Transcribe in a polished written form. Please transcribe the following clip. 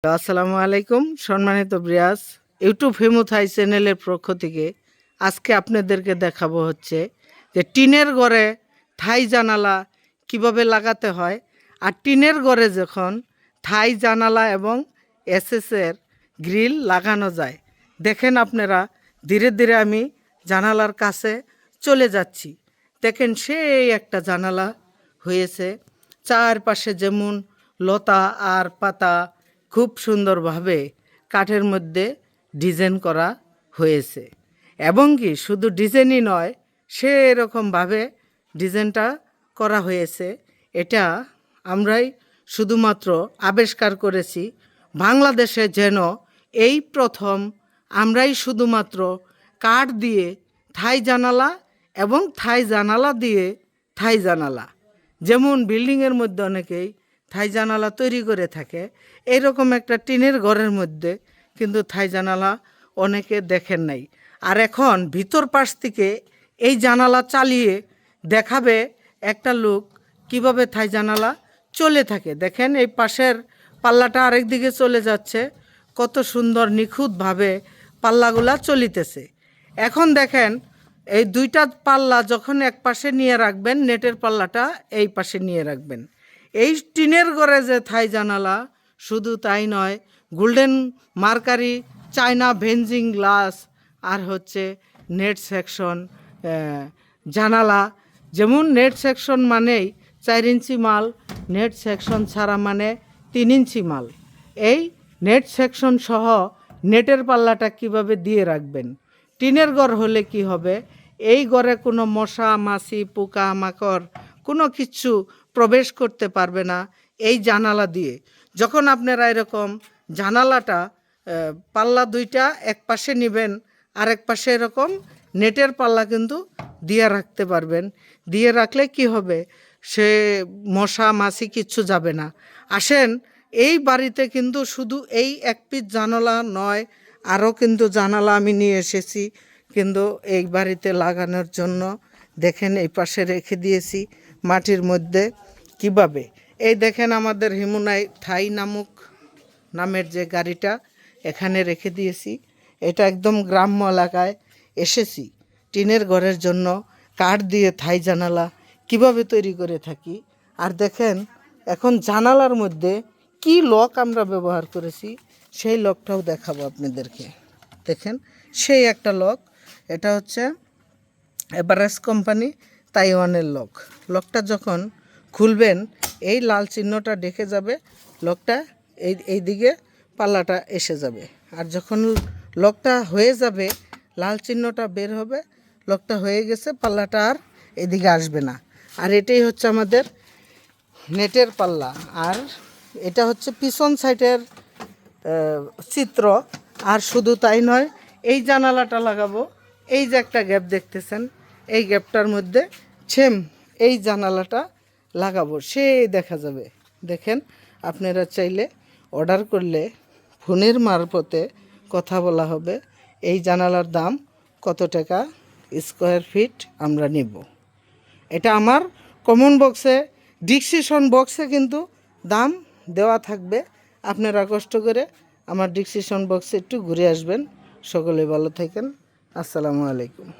আসসালামু আলাইকুম সম্মানিত ব্রিয়াস ইউটিউব হিমুথাই চ্যানেলের পক্ষ থেকে আজকে আপনাদেরকে দেখাবো হচ্ছে যে টিনের ঘরে থাই জানালা কিভাবে লাগাতে হয় আর টিনের ঘরে যখন থাই জানালা এবং এসএসের গ্রিল লাগানো যায়। দেখেন আপনারা ধীরে ধীরে আমি জানালার কাছে চলে যাচ্ছি। দেখেন সেই একটা জানালা হয়েছে, চারপাশে যেমন লতা আর পাতা খুব সুন্দরভাবে কাঠের মধ্যে ডিজাইন করা হয়েছে এবং কি শুধু ডিজাইনই নয়, সেরকমভাবে ডিজাইনটা করা হয়েছে। এটা আমরাই শুধুমাত্র আবিষ্কার করেছি। বাংলাদেশে যেন এই প্রথম আমরাই শুধুমাত্র কাঠ দিয়ে থাই জানালা এবং থাই জানালা দিয়ে থাই জানালা, যেমন বিল্ডিংয়ের মধ্যে অনেকেই থাই জানালা তৈরি করে থাকে, এইরকম একটা টিনের ঘরের মধ্যে কিন্তু থাই জানালা অনেকে দেখেন নাই। আর এখন ভিতর পাশ থেকে এই জানালা চালিয়ে দেখাবে একটা লোক কিভাবে থাই জানালা চলে থাকে। দেখেন এই পাশের পাল্লাটা আরেক দিকে চলে যাচ্ছে, কত সুন্দর নিখুঁতভাবে পাল্লাগুলা চলিতেছে। এখন দেখেন এই দুইটা পাল্লা যখন এক পাশে নিয়ে রাখবেন, নেটের পাল্লাটা এই পাশে নিয়ে রাখবেন। এই টিনের ঘরে যে থাই জানালা, শুধু তাই নয়, গোল্ডেন মার্কারি, চায়না ভেঞ্জিং গ্লাস আর হচ্ছে নেট সেকশন জানালা। যেমন নেট সেকশন মানেই 4 ইঞ্চি মাল, নেট সেকশন ছাড়া মানে 3 ইঞ্চি মাল। এই নেট সেকশন সহ নেটের পাল্লাটা কিভাবে দিয়ে রাখবেন। টিনের ঘর হলে কি হবে, এই ঘরে কোনো মশা মাছি পোকা মাকড় কোনো কিছু প্রবেশ করতে পারবে না এই জানালা দিয়ে। যখন আপনারা এরকম জানালাটা পাল্লা দুইটা এক পাশে নেবেন, আর এক পাশে এরকম নেটের পাল্লা কিন্তু দিয়ে রাখতে পারবেন। দিয়ে রাখলে কি হবে, সে মশা মাছি কিচ্ছু যাবে না। আসেন, এই বাড়িতে কিন্তু শুধু এই এক পিস জানালা নয়, আরও কিন্তু জানালা আমি নিয়ে এসেছি কিন্তু এই বাড়িতে লাগানোর জন্য। দেখেন এই পাশে রেখে দিয়েছি মাটির মধ্যে কিভাবে। এই দেখেন আমাদের হিমুনাই থাই নামের যে গাড়িটা এখানে রেখে দিয়েছি। এটা একদম গ্রাম্য এলাকায় এসেছি টিনের ঘরের জন্য কাঠ দিয়ে থাই জানালা কিভাবে তৈরি করে থাকি। আর দেখেন এখন জানালার মধ্যে কি লক আমরা ব্যবহার করেছি, সেই লকটাও দেখাবো আপনাদেরকে। দেখেন সেই একটা লক, এটা হচ্ছে এভারেস্ট কোম্পানি তাইওয়ানের লক। লকটা যখন খুলবেন এই লাল চিহ্নটা দেখে যাবে, লকটা এই দিকে পাল্লাটা এসে যাবে। আর যখন লকটা হয়ে যাবে লাল চিহ্নটা বের হবে, লকটা হয়ে গেছে, পাল্লাটা আর এদিকে আসবে না। আর এটাই হচ্ছে আমাদের নেটের পাল্লা। আর এটা হচ্ছে পিছন সাইডের চিত্র। আর শুধু তাই নয়, এই জানালাটা লাগাবো, এই যে একটা গ্যাপ দেখতেছেন, এই গ্যাপটার মধ্যে সেম এই জানালাটা লাগাবো, সে দেখা যাবে। দেখেন আপনারা চাইলে অর্ডার করলে ফোনের মারফতে কথা বলা হবে এই জানালার দাম কত টাকা স্কোয়ার ফিট আমরা নেব। এটা আমার কমেন্ট বক্সে, ডিসক্রিপশন বক্সে কিন্তু দাম দেওয়া থাকবে। আপনারা কষ্ট করে আমার ডিসক্রিপশন বক্সে একটু ঘুরে আসবেন। সকলে ভালো থাকেন। আসসালামু আলাইকুম।